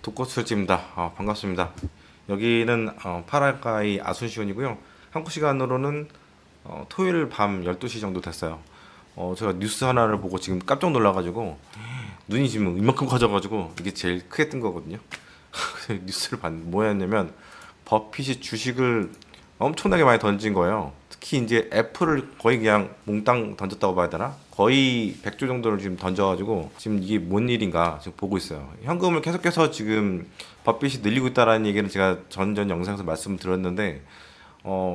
독거술집입니다. 반갑습니다. 여기는 파라가이 아순시온이고요. 한국 시간으로는 토요일 밤 12시 정도 됐어요. 제가 뉴스 하나를 보고 지금 깜짝 놀라가지고 눈이 지금 이만큼 커져가지고 이게 제일 크게 뜬 거거든요. 그래서 뉴스를 뭐였냐면 버핏이 주식을 엄청나게 많이 던진 거예요. 특히 이제 애플을 거의 그냥 몽땅 던졌다고 봐야 되나? 거의 100조 정도를 지금 던져가지고 지금 이게 뭔 일인가 지금 보고 있어요. 현금을 계속해서 지금 버핏이 늘리고 있다라는 얘기는 제가 전 영상에서 말씀드렸는데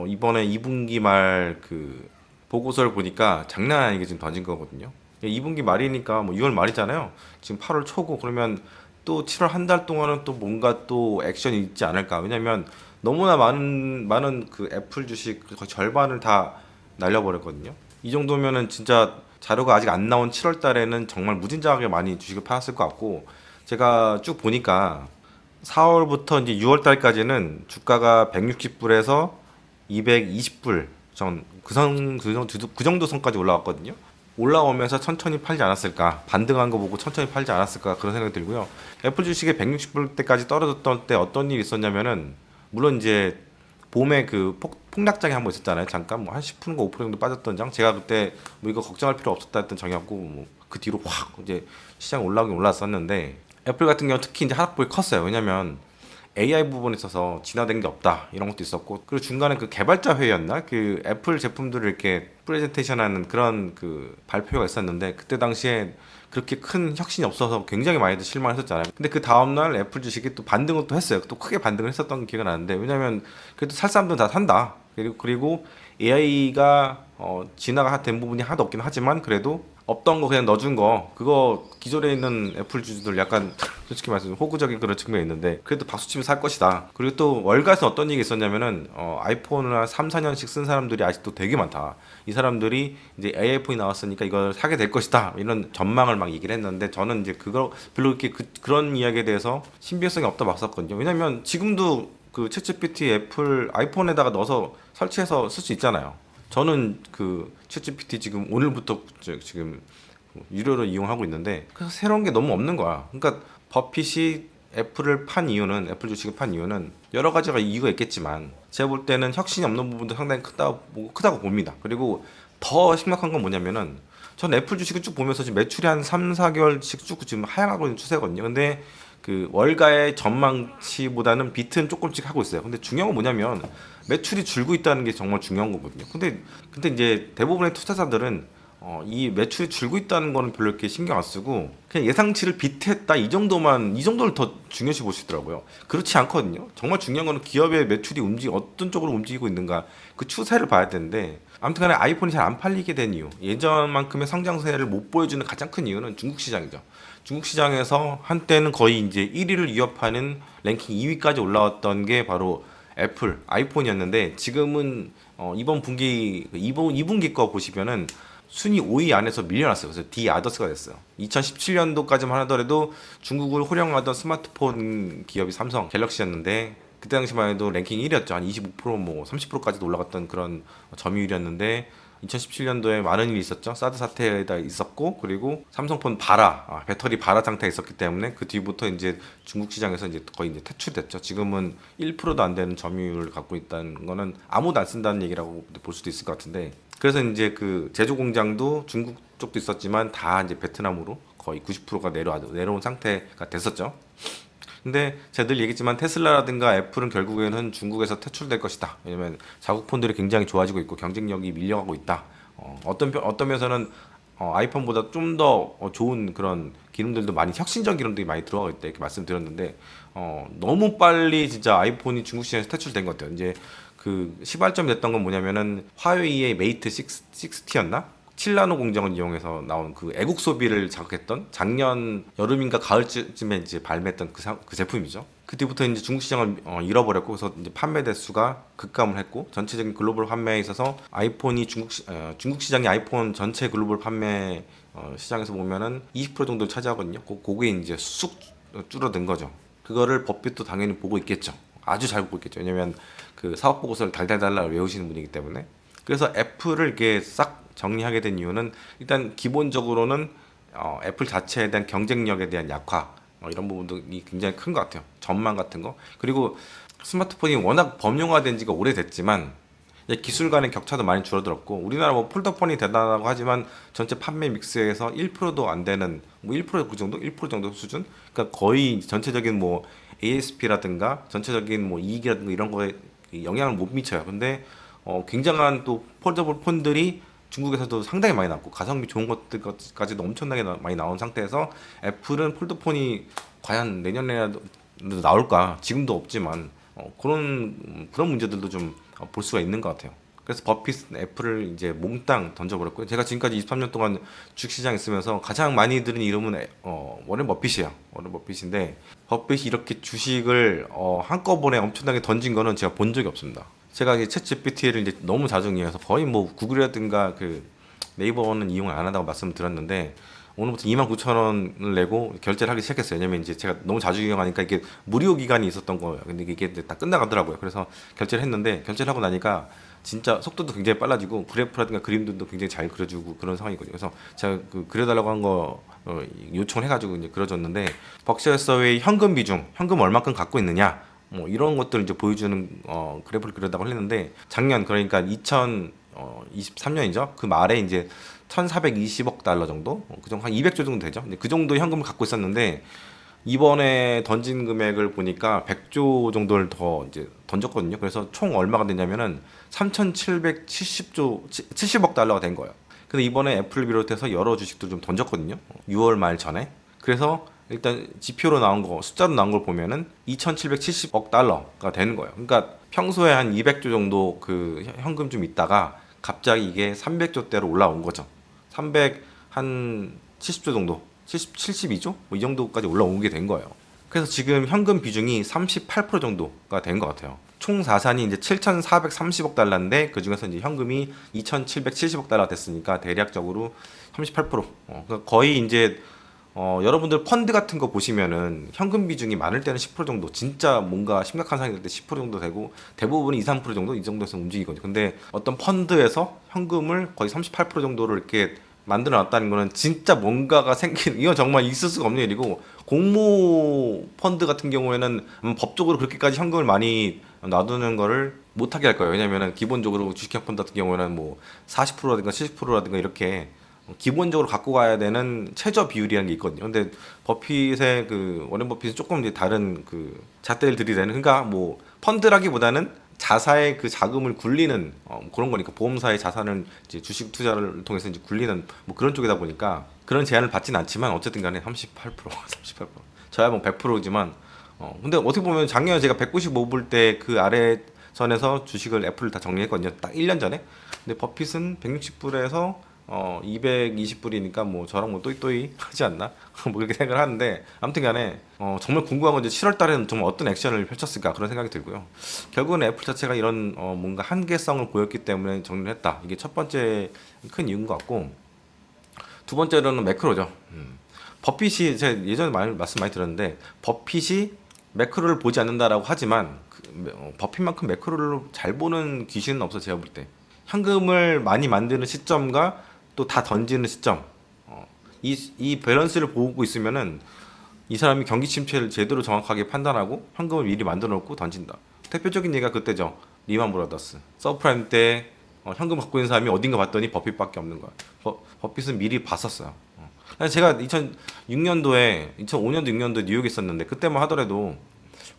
이번에 2분기 말 그 보고서를 보니까 장난 아니게 지금 던진 거거든요. 2분기 말이니까 뭐 6월 말이잖아요. 지금 8월 초고 그러면 또 7월 한 달 동안은 또 뭔가 또 액션이 있지 않을까. 왜냐면 너무나 많은 그 애플 주식 거의 절반을 다 날려버렸거든요. 이 정도면은 진짜 자료가 아직 안 나온 7월 달에는 정말 무진장하게 많이 주식을 팔았을 것 같고 제가 쭉 보니까 4월부터 이제 6월 달까지는 주가가 160불에서 220불 그 정도 선까지 올라왔거든요. 올라오면서 천천히 팔지 않았을까, 반등한 거 보고 천천히 팔지 않았을까 그런 생각이 들고요. 애플 주식이 160불 때까지 떨어졌던 때 어떤 일이 있었냐면은 물론 이제 봄에 그 폭락장이 한 번 있었잖아요. 잠깐 뭐 한 10%인가 5% 정도 빠졌던 장. 제가 그때 뭐 이거 걱정할 필요 없었다 했던 장이었고 뭐 그 뒤로 확 이제 시장 올라오긴 올랐었는데 애플 같은 경우 특히 이제 하락폭이 컸어요. 왜냐면 AI 부분에 있어서 진화된 게 없다 이런 것도 있었고 그리고 중간에 그 개발자 회의였나 그 애플 제품들을 이렇게 프레젠테이션하는 그런 그 발표가 있었는데 그때 당시에 그렇게 큰 혁신이 없어서 굉장히 많이들 실망했었잖아요. 근데 그 다음날 애플 주식이 또 반등을 또 했어요. 또 크게 반등을 했었던 기회가 나는데 왜냐면 그래도 살 사람들은 다 산다. 그리고 AI가 진화가 된 부분이 하나도 없긴 하지만 그래도 없던 거 그냥 넣어준 거 그거 기존에 있는 애플 주주들 약간 솔직히 말해서 호구적인 그런 측면이 있는데 그래도 박수치면 살 것이다. 그리고 또 월가에서 어떤 얘기 있었냐면은 아이폰을 한 3, 4년씩 쓴 사람들이 아직도 되게 많다. 이 사람들이 이제 AI 폰이 나왔으니까 이걸 사게 될 것이다. 이런 전망을 막 얘기를 했는데 저는 이제 그거 별로 이렇게 그런 이야기에 대해서 신빙성이 없다 봤었거든요. 왜냐면 지금도 그 챗GPT 애플 아이폰에다가 넣어서 설치해서 쓸 수 있잖아요. 저는 그 챗GPT 지금 오늘부터 지금 유료로 이용하고 있는데 그래서 새로운 게 너무 없는 거야. 그러니까 버핏이 애플 주식을 판 이유는 여러 가지가 이유가 있겠지만 제가 볼 때는 혁신이 없는 부분도 상당히 크다고 봅니다. 그리고 더 심각한 건 뭐냐면은 전 애플 주식을 쭉 보면서 지금 매출이 한 3, 4개월씩 쭉 지금 하향하고 있는 추세거든요. 근데 그 월가의 전망치보다는 비트는 조금씩 하고 있어요. 근데 중요한 건 뭐냐면 매출이 줄고 있다는 게 정말 중요한 거거든요. 근데 이제 대부분의 투자자들은 이 매출이 줄고 있다는 거는 별로 이렇게 신경 안 쓰고 그냥 예상치를 비트했다 이 정도를 더 중요시 보시더라고요. 그렇지 않거든요. 정말 중요한 거는 기업의 매출이 어떤 쪽으로 움직이고 있는가 그 추세를 봐야 되는데 아무튼간에 아이폰이 잘 안 팔리게 된 이유 예전만큼의 성장세를 못 보여주는 가장 큰 이유는 중국 시장이죠. 중국 시장에서 한때는 거의 이제 1위를 위협하는 랭킹 2위까지 올라왔던 게 바로 애플 아이폰이었는데 지금은 이번 분기 2분기 거 보시면은 순위 5위 안에서 밀려났어요. 그래서 D 아더스가 됐어요. 2017년도까지만 하더라도 중국을 호령하던 스마트폰 기업이 삼성 갤럭시였는데 그때 당시만 해도 랭킹 1위였죠. 한 25%뭐 30%까지도 올라갔던 그런 점유율이었는데 2017년도에 많은 일이 있었죠. 사드 사태가 있었고 그리고 삼성폰 배터리 발화 상태에 있었기 때문에 그 뒤부터 이제 중국 시장에서 이제 거의 이제 퇴출됐죠. 지금은 1%도 안 되는 점유율을 갖고 있다는 거는 아무도 안 쓴다는 얘기라고 볼 수도 있을 것 같은데 그래서 이제 그 제조 공장도 중국 쪽도 있었지만 다 이제 베트남으로 거의 90%가 내려온 상태가 됐었죠. 근데 제가 늘 얘기했지만 테슬라라든가 애플은 결국에는 중국에서 퇴출될 것이다. 왜냐면 자국 폰들이 굉장히 좋아지고 있고 경쟁력이 밀려가고 있다. 어떤 면에서는 아이폰보다 좀 더 좋은 그런 기능들도 많이 혁신적 기능들이 많이 들어가고 있다 이렇게 말씀드렸는데 너무 빨리 진짜 아이폰이 중국 시장에서 퇴출된 것 같아요. 이제 그 시발점이 됐던 건 뭐냐면은 화웨이의 메이트 60였나? 7나노 공정을 이용해서 나온 그 애국 소비를 자극했던 작년 여름인가 가을쯤에 이제 발매했던 그 제품이죠. 그때부터 이제 중국 시장을 잃어버렸고 그래서 이제 판매 대수가 급감을 했고 전체적인 글로벌 판매에 있어서 아이폰이 중국 시장의 아이폰 전체 글로벌 판매 시장에서 보면은 20% 정도 차지하거든요. 그게 이제 쑥 줄어든 거죠. 그거를 법빛도 당연히 보고 있겠죠. 아주 잘 보고 있겠죠. 왜냐면 그 사업 보고서를 달달달달 외우시는 분이기 때문에. 그래서 애플을 이렇게 싹 정리하게 된 이유는 일단 기본적으로는 애플 자체에 대한 경쟁력에 대한 약화 이런 부분들이 굉장히 큰 것 같아요. 전망 같은 거. 그리고 스마트폰이 워낙 범용화된 지가 오래됐지만 이제 기술 간의 격차도 많이 줄어들었고, 우리나라 뭐 폴더폰이 대단하다고 하지만 전체 판매 믹스에서 1%도 안 되는 뭐 1%그 정도, 1% 정도 수준. 그러니까 거의 전체적인 뭐 ASP라든가 전체적인 뭐 이익이라든가 이런 거에 영향을 못 미쳐요. 근데 굉장한 또 폴더블 폰들이 중국에서도 상당히 많이 나왔고 가성비 좋은 것들까지도 엄청나게 많이 나온 상태에서 애플은 폴더폰이 과연 내년에라도 나올까? 지금도 없지만 그런 문제들도 좀 볼 수가 있는 것 같아요. 그래서 버핏은 애플을 이제 몽땅 던져버렸고요. 제가 지금까지 23년 동안 주식시장에 있으면서 가장 많이 들은 이름은 워렌 버핏이에요. 워렌 버핏인데 버핏이 이렇게 주식을 한꺼번에 엄청나게 던진 거는 제가 본 적이 없습니다. 제가 이제 챗 GPT를 이제 너무 자주 이용해서 거의 뭐 구글이라든가 그 네이버는 이용을 안 한다고 말씀드렸는데 오늘부터 29,000원을 내고 결제를 하기 시작했어요. 왜냐면 이제 제가 너무 자주 이용하니까 이게 무료 기간이 있었던 거예요. 근데 이게 이제 다 끝나가더라고요. 그래서 결제를 했는데 결제를 하고 나니까 진짜 속도도 굉장히 빨라지고 그래프라든가 그림들도 굉장히 잘 그려주고 그런 상황이거든요. 그래서 제가 그 그려달라고 한 거 요청을 해가지고 이제 그려줬는데 벅셔서의 현금 비중, 현금 얼마큼 갖고 있느냐, 뭐 이런 것들을 이제 보여주는 그래프를 그려다고 했는데 작년 그러니까 2023년이죠. 그 말에 이제 1,420억 달러 정도, 그 정도 한 200조 정도 되죠. 그 정도 현금을 갖고 있었는데 이번에 던진 금액을 보니까 100조 정도를 더 이제 던졌거든요. 그래서 총 얼마가 되냐면은 3,770조 70억 달러가 된 거예요. 근데 이번에 애플 비롯해서 여러 주식도 좀 던졌거든요. 6월 말 전에. 그래서 일단 지표로 나온 거, 숫자로 나온 걸 보면은 2,770억 달러가 되는 거예요. 그러니까 평소에 한 200조 정도 그 현금 좀 있다가 갑자기 이게 300조대로 올라온 거죠. 300 한 70조 정도, 72조 뭐 이 정도까지 올라오게 된 거예요. 그래서 지금 현금 비중이 38% 정도가 된 것 같아요. 총 자산이 이제 7,430억 달러인데 그 중에서 이제 현금이 2,770억 달러 됐으니까 대략적으로 38%. 그러니까 거의 이제 여러분들 펀드 같은 거 보시면은 현금 비중이 많을 때는 10% 정도, 진짜 뭔가 심각한 상황이 될 때 10% 정도 되고 대부분은 2, 3% 정도 이 정도에서 움직이거든요. 근데 어떤 펀드에서 현금을 거의 38% 정도를 이렇게 만들어 놨다는 거는 진짜 뭔가가 생긴, 이건 정말 있을 수가 없는 일이고, 공모 펀드 같은 경우에는 법적으로 그렇게까지 현금을 많이 놔두는 거를 못하게 할 거예요. 왜냐면은 기본적으로 주식형 펀드 같은 경우에는 뭐 40%라든가 70%라든가 이렇게 기본적으로 갖고 가야 되는 최저 비율이라는 게 있거든요. 근데 버핏의 그 워렌 버핏은 조금 이제 다른 그 잣대를 들이대는, 그러니까 뭐 펀드라기보다는 자사의 그 자금을 굴리는 그런 거니까, 보험사의 자산을 이제 주식 투자를 통해서 이제 굴리는 뭐 그런 쪽이다 보니까 그런 제한을 받지는 않지만 어쨌든 간에 38% 38% 저야 뭐 100%지만 근데 어떻게 보면 작년에 제가 195불 때 그 아래 선에서 주식을 애플을 다 정리했거든요. 딱 1년 전에. 근데 버핏은 160불에서 220불이니까 뭐 저랑 뭐 또이또이 하지 않나? 뭐 그렇게 생각을 하는데, 아무튼 간에 정말 궁금한 건 이제 7월 달에는 정말 어떤 액션을 펼쳤을까 그런 생각이 들고요. 결국은 애플 자체가 이런 뭔가 한계성을 보였기 때문에 정리를 했다. 이게 첫 번째 큰 이유인 것 같고, 두 번째로는 매크로죠. 버핏이 제가 예전에 말씀 많이 들었는데 버핏이 매크로를 보지 않는다라고 하지만 버핏만큼 매크로를 잘 보는 귀신은 없어 제가 볼 때. 현금을 많이 만드는 시점과 또 다 던지는 시점, 이 밸런스를 보고 있으면은 이 사람이 경기 침체를 제대로 정확하게 판단하고 현금을 미리 만들어 놓고 던진다. 대표적인 예가 그때죠. 리만 브라더스 서프라임 때 현금 갖고 있는 사람이 어딘가 봤더니 버핏밖에 없는 거야. 버핏은 미리 봤었어요. 제가 2006년도에 2005년도 6년도에 뉴욕에 있었는데 그때만 하더라도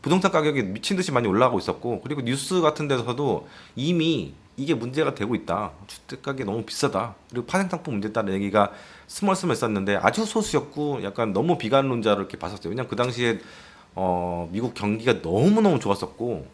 부동산 가격이 미친 듯이 많이 올라가고 있었고, 그리고 뉴스 같은 데서도 이미 이게 문제가 되고 있다. 주택 가격이 너무 비싸다. 그리고 파생상품 문제 있다는 얘기가 스멀스멀 있었는데 아주 소수였고 약간 너무 비관론자로 이렇게 봤었어요. 왜냐면 그 당시에 미국 경기가 너무너무 좋았었고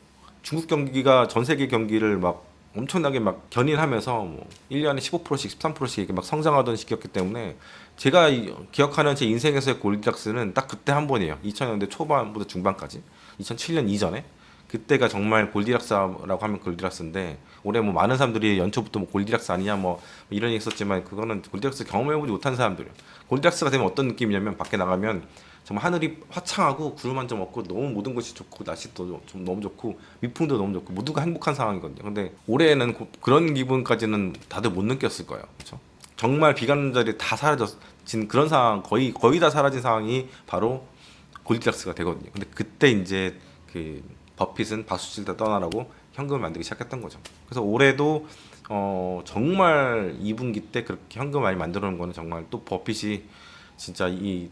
중국 경기가 전 세계 경기를 막 엄청나게 막 견인하면서 뭐 1년에 15%씩 13%씩 이렇게 막 성장하던 시기였기 때문에 제가 기억하는 제 인생에서의 골디락스는 딱 그때 한 번이에요. 2000년대 초반부터 중반까지. 2007년 이전에. 그때가 정말 골디락스라고 하면 골디락스인데, 올해 뭐 많은 사람들이 연초부터 뭐 골디락스 아니냐 뭐 이런 얘기 있었지만 그거는 골디락스 경험해보지 못한 사람들이에요. 골디락스가 되면 어떤 느낌이냐면 밖에 나가면 정말 하늘이 화창하고 구름 한 점 없고 너무 모든 것이 좋고 날씨도 좀 너무 좋고 미풍도 너무 좋고 모두가 행복한 상황이거든요. 근데 올해는 그런 기분까지는 다들 못 느꼈을 거예요. 그렇죠? 정말 비관론자들이 다 사라진 그런 상황, 거의 다 사라진 상황이 바로 골디락스가 되거든요. 근데 그때 이제 그 버핏은 박수 칠 때 떠나라고 현금을 만들기 시작했던 거죠. 그래서 올해도 정말 2분기 때 그렇게 현금 많이 만들어 놓은 거는 정말 또 버핏이 진짜 이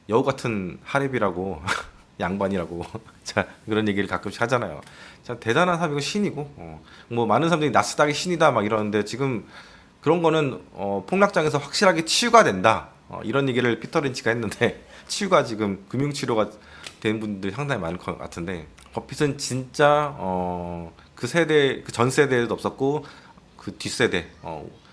여우 같은 하랩이라고 양반이라고 자 그런 얘기를 가끔씩 하잖아요. 참 대단한 사람이고 신이고 뭐 많은 사람들이 나스닥이 신이다 막 이러는데 지금 그런 거는 폭락장에서 확실하게 치유가 된다 이런 얘기를 피터 린치가 했는데 치유가 지금 금융치료가 된 분들이 상당히 많을 것 같은데 버핏은 진짜 그 세대 그 전 세대에도 없었고 그 뒷세대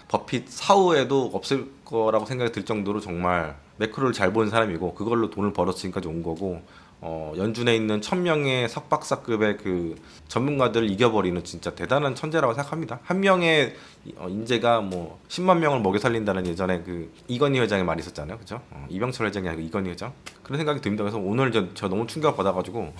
버핏 사후에도 없을 거라고 생각이 들 정도로 정말 매크로를 잘 본 사람이고 그걸로 돈을 벌어서 지금까지 온 거고 연준에 있는 1000명의 석박사급의 그 전문가들을 이겨버리는 진짜 대단한 천재라고 생각합니다. 한 명의 인재가 뭐 10만 명을 먹여 살린다는 예전에 그 이건희 회장의 말이 있었잖아요, 그죠? 이병철 회장이 아니고 이건희 회장 그런 생각이 듭니다. 그래서 오늘 저 너무 충격 받아가지고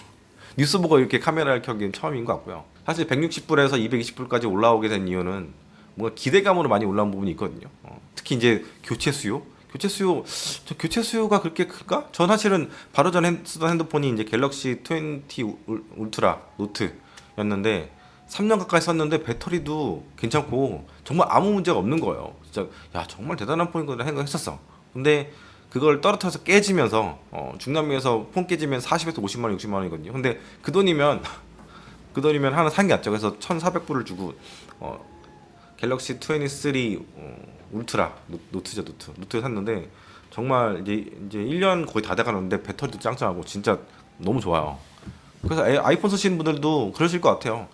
뉴스 보고 이렇게 카메라를 켜기는 처음인 것 같고요. 사실 160불에서 220불까지 올라오게 된 이유는 뭔가 기대감으로 많이 올라온 부분이 있거든요. 특히 이제 교체 수요가 그렇게 클까? 전 사실은 바로 전 쓰던 핸드폰이 이제 갤럭시 20 울트라 노트였는데 3년 가까이 썼는데 배터리도 괜찮고 정말 아무 문제가 없는 거예요. 진짜 야 정말 대단한 폰이구나 생각했었어. 근데 그걸 떨어뜨려서 깨지면서 중남미에서 폰 깨지면 40에서 50만 원, 60만 원이거든요. 근데 그 돈이면 하나 산 게 낫죠. 그래서 1,400불을 주고 갤럭시 23 울트라 노트죠 노트를 샀는데 정말 이제 1년 거의 다 돼가는데 배터리도 짱짱하고 진짜 너무 좋아요. 그래서 아이폰 쓰시는 분들도 그러실 것 같아요.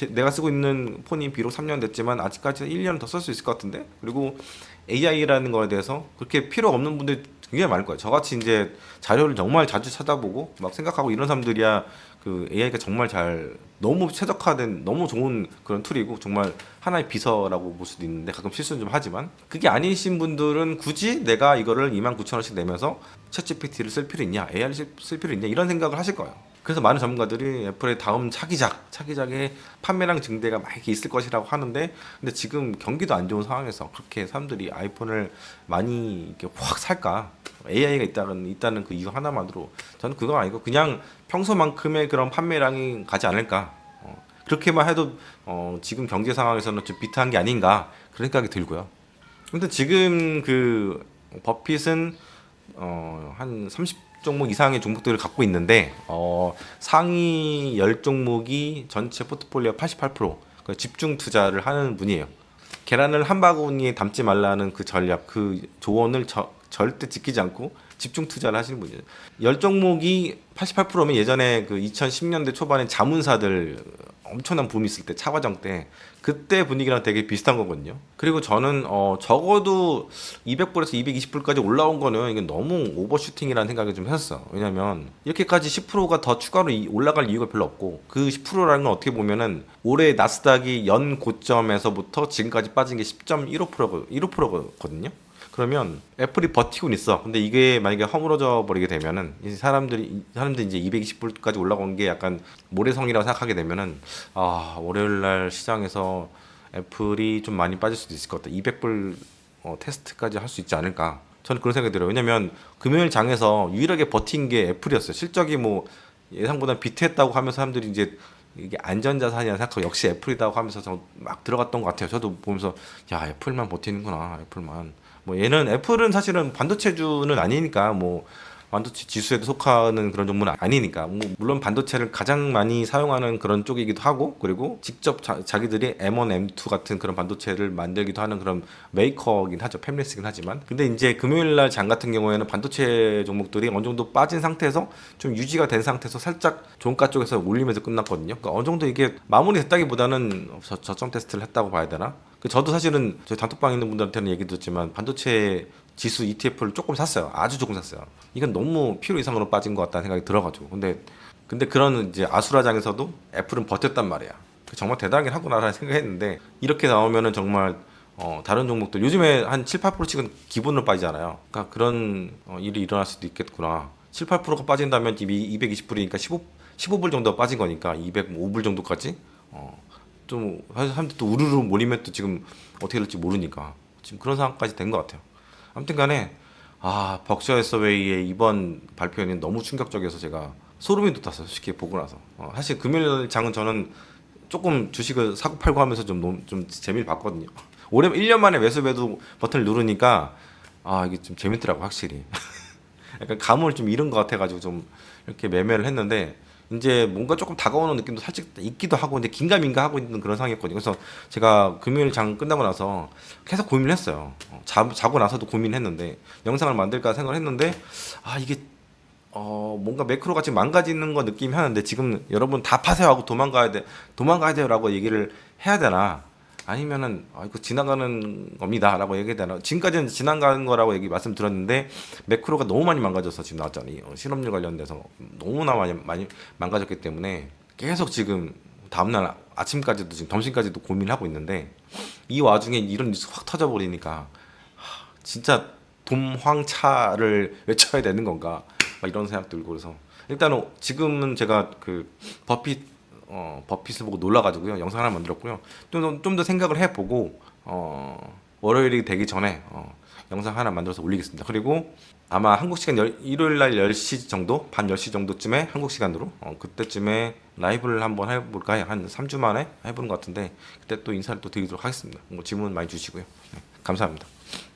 내가 쓰고 있는 폰이 비록 3년 됐지만 아직까지 1년 더 쓸 수 있을 것 같은데 그리고 AI라는 거에 대해서 그렇게 필요 없는 분들이 굉장히 많을 거예요. 저같이 이제 자료를 정말 자주 찾아보고 막 생각하고 이런 사람들이야 그 AI가 정말 잘 너무 최적화된 너무 좋은 그런 툴이고 정말 하나의 비서라고 볼 수도 있는데 가끔 실수는 좀 하지만 그게 아니신 분들은 굳이 내가 이거를 29,000원씩 내면서 챗GPT를 쓸 필요 있냐 AI를 쓸 필요 있냐 이런 생각을 하실 거예요. 그래서 많은 전문가들이 애플의 다음 차기작의 판매량 증대가 막 이렇게 있을 것이라고 하는데 근데 지금 경기도 안 좋은 상황에서 그렇게 사람들이 아이폰을 많이 이렇게 확 살까? AI가 있다는 그 이유 하나만으로 저는 그거 아니고 그냥 평소만큼의 그런 판매량이 가지 않을까. 그렇게만 해도 지금 경제 상황에서는 좀 비트한 게 아닌가 그런 생각이 들고요. 근데 지금 그 버핏은 한 30종목 이상의 종목들을 갖고 있는데 상위 10종목이 전체 포트폴리오 88% 집중 투자를 하는 분이에요. 계란을 한 바구니에 담지 말라는 그 전략, 그 조언을 절대 지키지 않고 집중 투자를 하시는 분이에요. 10종목이 88%면 예전에 그 2010년대 초반에 자문사들 엄청난 붐이 있을 때 차과정 때 그때 분위기랑 되게 비슷한 거거든요. 그리고 저는 적어도 200불에서 220불까지 올라온 거는 이게 너무 오버슈팅이라는 생각을 좀 했었어. 왜냐면 이렇게까지 10%가 더 추가로 올라갈 이유가 별로 없고 그 10%라는 건 어떻게 보면은 올해 나스닥이 연 고점에서부터 지금까지 빠진 게 10.15%거든요. 그러면 애플이 버티고 있어. 근데 이게 만약에 허물어져 버리게 되면은 이제 사람들이 이제 220불까지 올라간 게 약간 모래성이라고 생각하게 되면은 월요일 날 시장에서 애플이 좀 많이 빠질 수도 있을 것 같다. 200불 테스트까지 할 수 있지 않을까. 저는 그런 생각이 들어요. 왜냐면 금요일 장에서 유일하게 버틴 게 애플이었어요. 실적이 뭐 예상보다 비트했다고 하면서 사람들이 이제 이게 안전자산이라 생각하고 역시 애플이라고 하면서 막 들어갔던 것 같아요. 저도 보면서 야 애플만 버티는구나 애플만. 뭐 얘는 애플은 사실은 반도체주는 아니니까 뭐 반도체 지수에도 속하는 그런 종목은 아니니까 뭐 물론 반도체를 가장 많이 사용하는 그런 쪽이기도 하고 그리고 직접 자기들이 M1, M2 같은 그런 반도체를 만들기도 하는 그런 메이커긴 하죠. 팹리스긴 하지만 근데 이제 금요일날 장 같은 경우에는 반도체 종목들이 어느 정도 빠진 상태에서 좀 유지가 된 상태에서 살짝 종가 쪽에서 올리면서 끝났거든요. 그러니까 어느 정도 이게 마무리됐다기보다는 저점 테스트를 했다고 봐야 되나? 저도 사실은 저희 단톡방에 있는 분들한테는 얘기 드렸지만 반도체 지수 ETF를 조금 샀어요. 아주 조금 샀어요. 이건 너무 필요 이상으로 빠진 것 같다는 생각이 들어가지고. 근데 그런 이제 아수라장에서도 애플은 버텼단 말이야. 정말 대단하긴 하구나라는 생각했는데 이렇게 나오면은 정말 다른 종목들 요즘에 한 7, 8%씩은 기본으로 빠지잖아요. 그러니까 그런 일이 일어날 수도 있겠구나. 7, 8%가 빠진다면 220불이니까 15불 정도 빠진 거니까 205불 정도까지. 좀 사람들 또 우르르 몰리면 또 지금 어떻게 될지 모르니까 지금 그런 상황까지 된 것 같아요. 아무튼 간에 벅셔 해서웨이의 이번 발표는 너무 충격적이어서 제가 소름이 돋았어요. 솔직히 보고 나서. 사실 금요일 장은 저는 조금 주식을 사고 팔고 하면서 좀 재미를 봤거든요. 올해 1년 만에 매수 매도 버튼을 누르니까 이게 좀 재밌더라고 확실히. 약간 감을 좀 잃은 것 같아가지고 좀 이렇게 매매를 했는데 이제 뭔가 조금 다가오는 느낌도 살짝 있기도 하고 이제 긴가민가 하고 있는 그런 상황이었거든요. 그래서 제가 금요일 장 끝나고 나서 계속 고민을 했어요. 자고 나서도 고민했는데 영상을 만들까 생각을 했는데 이게 뭔가 매크로가 지금 망가지는 거 느낌이 하는데 지금 여러분 다 파세요 하고 도망가야 돼요라고 얘기를 해야 되나? 아니면은 이거 지나가는 겁니다라고 얘기해야 되나? 지금까지는 지나가는 거라고 얘기 말씀드렸는데 매크로가 너무 많이 망가져서 지금 나왔잖아요. 실업률 관련돼서 너무나 많이 망가졌기 때문에 계속 지금 다음날 아침까지도 지금 점심까지도 고민을 하고 있는데 이 와중에 이런 뉴스 확 터져버리니까 진짜 돔황차를 외쳐야 되는 건가? 막 이런 생각 들고 그래서 일단은 지금은 제가 그 버핏을 보고 놀라가지고요 영상 하나 만들었고요. 좀 더 생각을 해보고 월요일이 되기 전에 영상 하나 만들어서 올리겠습니다. 그리고 아마 한국 시간 일요일 날 10시 정도, 밤 10시 정도쯤에 한국 시간으로 그때쯤에 라이브를 한번 해볼까요? 한 3주 만에 해보는 것 같은데 그때 또 인사를 또 드리도록 하겠습니다. 뭐 질문 많이 주시고요. 네, 감사합니다.